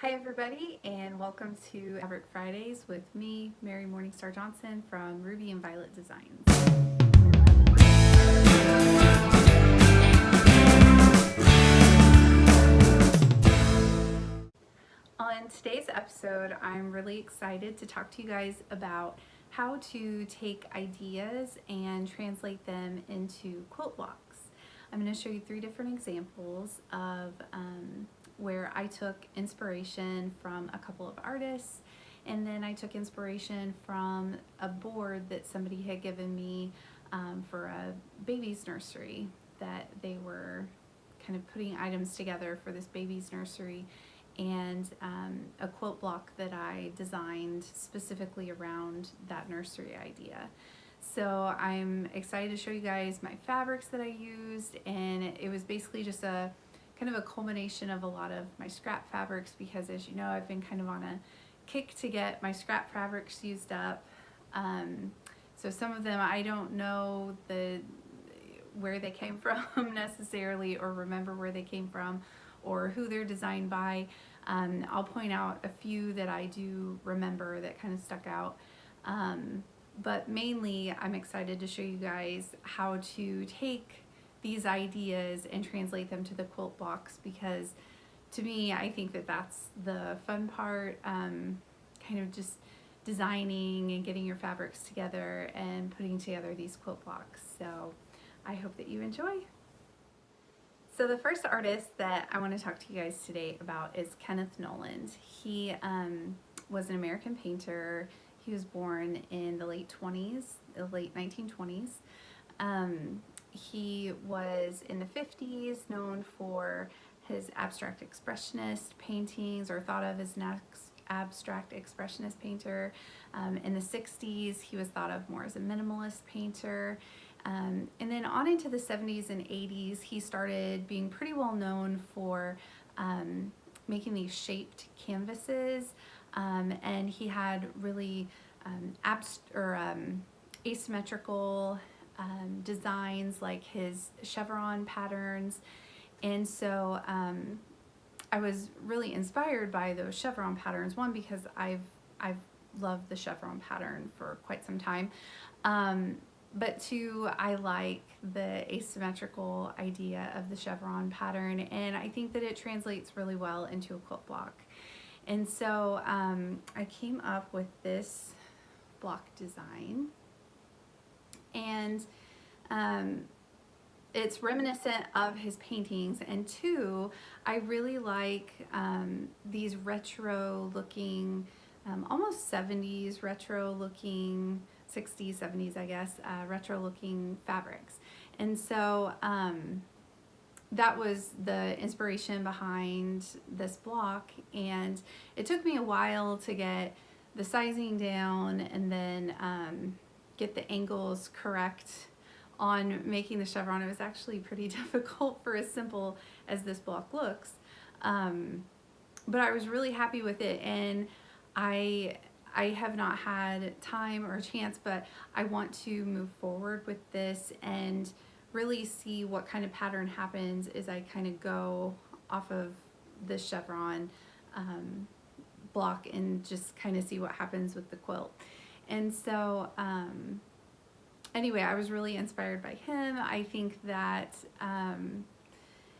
Hi everybody, and welcome to Fabric Fridays with me, Mary Morningstar Johnson from Ruby and Violet Designs. On today's episode, I'm really excited to talk to you guys about how to take ideas and translate them into quilt blocks. I'm going to show you 3 different examples of where I took inspiration from a couple of artists, and then I took inspiration from a board that somebody had given me for a baby's nursery, that they were kind of putting items together for this baby's nursery, and a quilt block that I designed specifically around that nursery idea. So I'm excited to show you guys my fabrics that I used, and it was basically just a kind of a culmination of a lot of my scrap fabrics, because as you know, I've been kind of on a kick to get my scrap fabrics used up. So some of them I don't know where they came from necessarily, or remember where they came from, or who they're designed by. I'll point out a few that I do remember that kind of stuck out. But mainly I'm excited to show you guys how to take these ideas and translate them to the quilt blocks, because to me, I think that that's the fun part, kind of just designing and getting your fabrics together and putting together these quilt blocks. So I hope that you enjoy. So the first artist that I want to talk to you guys today about is Kenneth Noland. He was an American painter. He was born in the late 1920s. He was in the 50s known for his abstract expressionist paintings, or thought of as an abstract expressionist painter. In the 60s, he was thought of more as a minimalist painter. And then on into the 70s and 80s, he started being pretty well known for making these shaped canvases, and he had really asymmetrical designs, like his chevron patterns. And so I was really inspired by those chevron patterns, one because I've loved the chevron pattern for quite some time, but two, I like the asymmetrical idea of the chevron pattern, and I think that it translates really well into a quilt block. And so I came up with this block design, and it's reminiscent of his paintings. And two, I really like these retro looking, almost 70s retro looking, 60s, 70s, I guess, retro looking fabrics. And so that was the inspiration behind this block, and it took me a while to get the sizing down and then get the angles correct on making the chevron. It was actually pretty difficult for as simple as this block looks, but I was really happy with it, and I have not had time or chance, but I want to move forward with this and really see what kind of pattern happens as I kind of go off of the chevron block and just kind of see what happens with the quilt. And so anyway, I was really inspired by him. I think that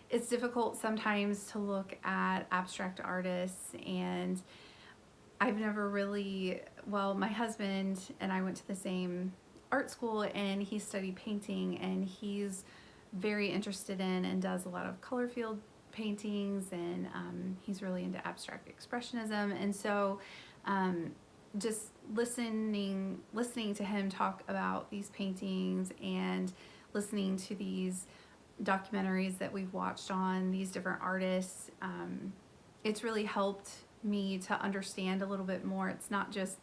it's difficult sometimes to look at abstract artists, and I've never really, well, my husband and I went to the same art school, and he studied painting, and he's very interested in and does a lot of color field paintings, and he's really into abstract expressionism. And so just listening to him talk about these paintings and listening to these documentaries that we've watched on these different artists, it's really helped me to understand a little bit more. It's not just,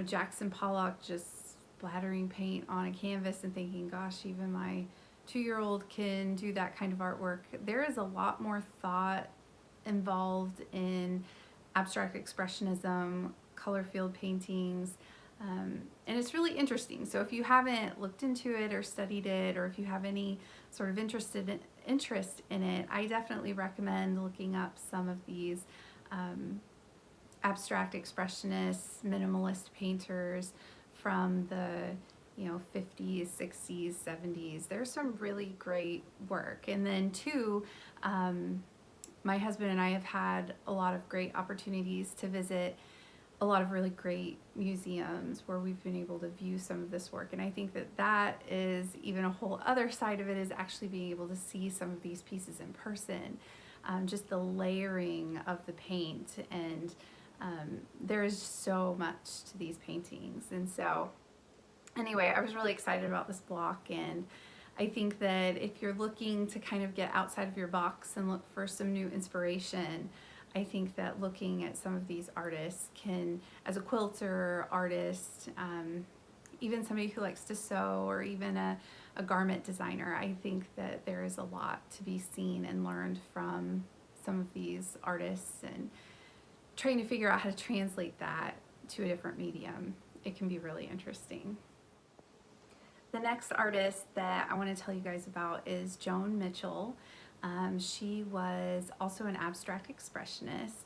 Jackson Pollock just splattering paint on a canvas and thinking, gosh, even my 2-year-old can do that kind of artwork. There is a lot more thought involved in abstract expressionism, color field paintings, and it's really interesting. So if you haven't looked into it or studied it, or if you have any sort of interest in it, I definitely recommend looking up some of these abstract expressionists, minimalist painters from the 50s, 60s, 70s. There's some really great work. And then two, my husband and I have had a lot of great opportunities to visit a lot of really great museums where we've been able to view some of this work. And I think that that is even a whole other side of it, is actually being able to see some of these pieces in person. Just the layering of the paint, and there is so much to these paintings. And so anyway, I was really excited about this block, and I think that if you're looking to kind of get outside of your box and look for some new inspiration, I think that looking at some of these artists can, as a quilter, artist, even somebody who likes to sew, or even a garment designer, I think that there is a lot to be seen and learned from some of these artists, and trying to figure out how to translate that to a different medium. It can be really interesting. The next artist that I want to tell you guys about is Joan Mitchell. She was also an abstract expressionist.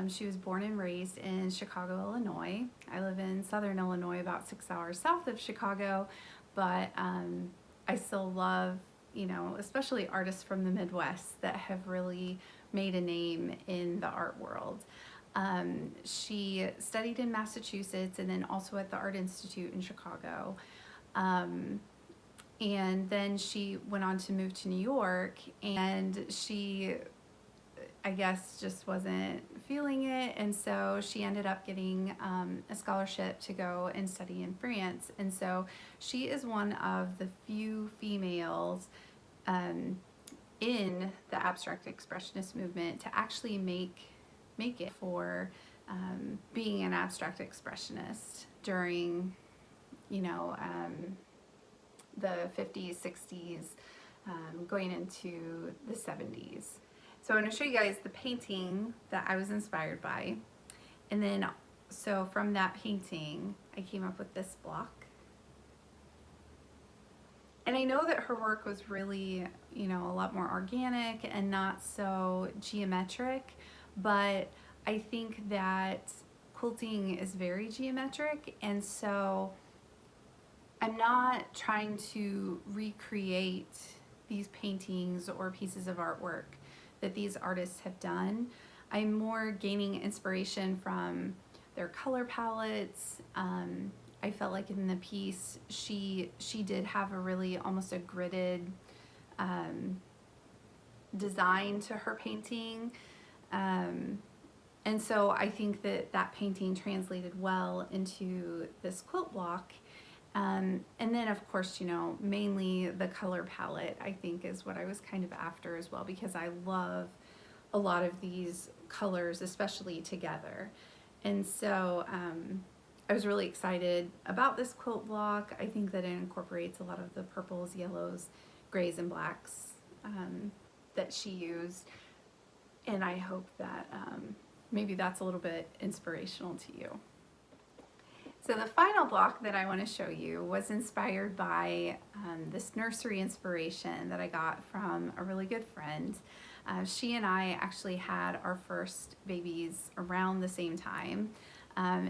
She was born and raised in Chicago, Illinois. I live in Southern Illinois, about 6 hours south of Chicago, but I still love, especially artists from the Midwest that have really made a name in the art world. She studied in Massachusetts and then also at the Art Institute in Chicago. And then she went on to move to New York, and she, I guess, just wasn't feeling it, and so she ended up getting a scholarship to go and study in France. And so she is one of the few females in the abstract expressionist movement to actually make it for being an abstract expressionist during the 50s, 60s, going into the 70s. So I'm going to show you guys the painting that I was inspired by. And then, so from that painting, I came up with this block. And I know that her work was really, a lot more organic and not so geometric, but I think that quilting is very geometric, and so I'm not trying to recreate these paintings or pieces of artwork that these artists have done. I'm more gaining inspiration from their color palettes. I felt like in the piece she did have a really almost a gridded design to her painting. And so I think that that painting translated well into this quilt block. And then of course, mainly the color palette, I think, is what I was kind of after as well, because I love a lot of these colors, especially together. And so I was really excited about this quilt block. I think that it incorporates a lot of the purples, yellows, grays, and blacks that she used. And I hope that maybe that's a little bit inspirational to you. So the final block that I want to show you was inspired by this nursery inspiration that I got from a really good friend. She and I actually had our first babies around the same time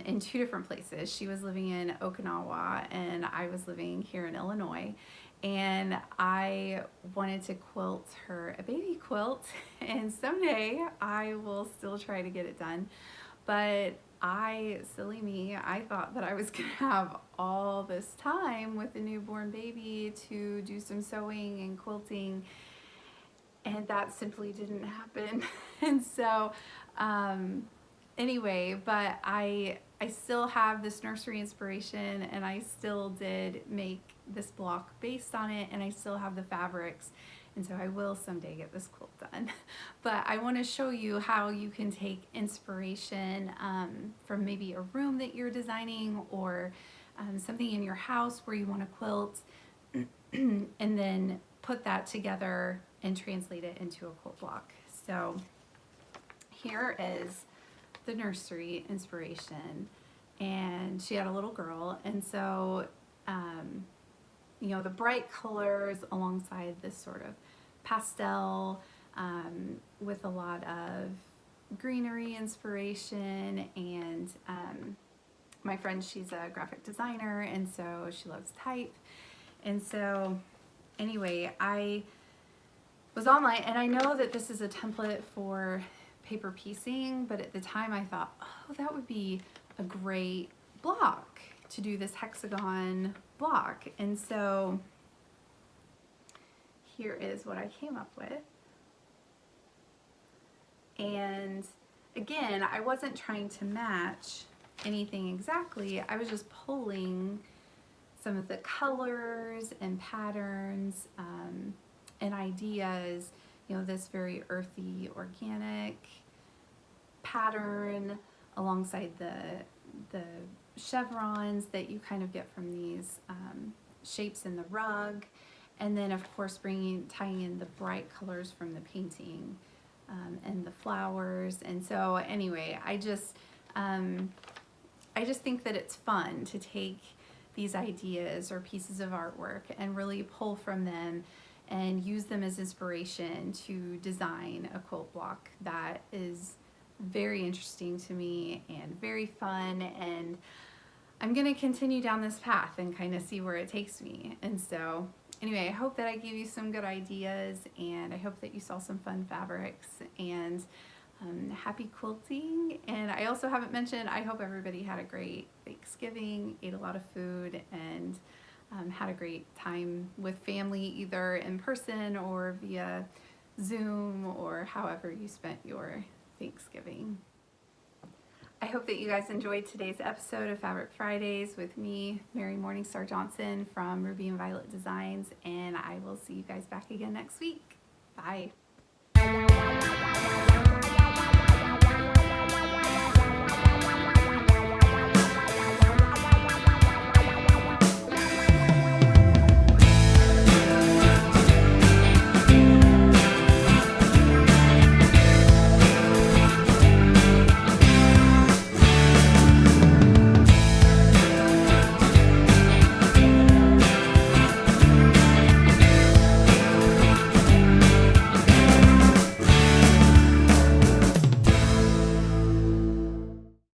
in two different places. She was living in Okinawa and I was living here in Illinois. And I wanted to quilt her a baby quilt, and someday I will still try to get it done. But silly me, I thought that I was gonna have all this time with a newborn baby to do some sewing and quilting, and that simply didn't happen. And so anyway, but I still have this nursery inspiration, and I still did make this block based on it, and I still have the fabrics, and so I will someday get this quilt done. But I want to show you how you can take inspiration from maybe a room that you're designing, or something in your house where you want to quilt, and then put that together and translate it into a quilt block. So here is the nursery inspiration, and she had a little girl, and so the bright colors alongside this sort of pastel with a lot of greenery inspiration, and my friend, she's a graphic designer, and so she loves type. And so anyway, I was online, and I know that this is a template for paper piecing, but at the time I thought, oh, that would be a great block to do this hexagon block. And so here is what I came up with. And again, I wasn't trying to match anything exactly. I was just pulling some of the colors and patterns and ideas, you know, this very earthy, organic pattern alongside the chevrons that you kind of get from these shapes in the rug, and then of course tying in the bright colors from the painting and the flowers. And so anyway, I just think that it's fun to take these ideas or pieces of artwork and really pull from them and use them as inspiration to design a quilt block that is very interesting to me and very fun. And I'm gonna continue down this path and kind of see where it takes me. And so anyway, I hope that I gave you some good ideas, and I hope that you saw some fun fabrics, and happy quilting. And I also haven't mentioned, I hope everybody had a great Thanksgiving, ate a lot of food, and had a great time with family, either in person or via Zoom, or however you spent your Thanksgiving. I hope that you guys enjoyed today's episode of Fabric Fridays with me, Mary Morningstar Johnson from Ruby and Violet Designs, and I will see you guys back again next week. Bye.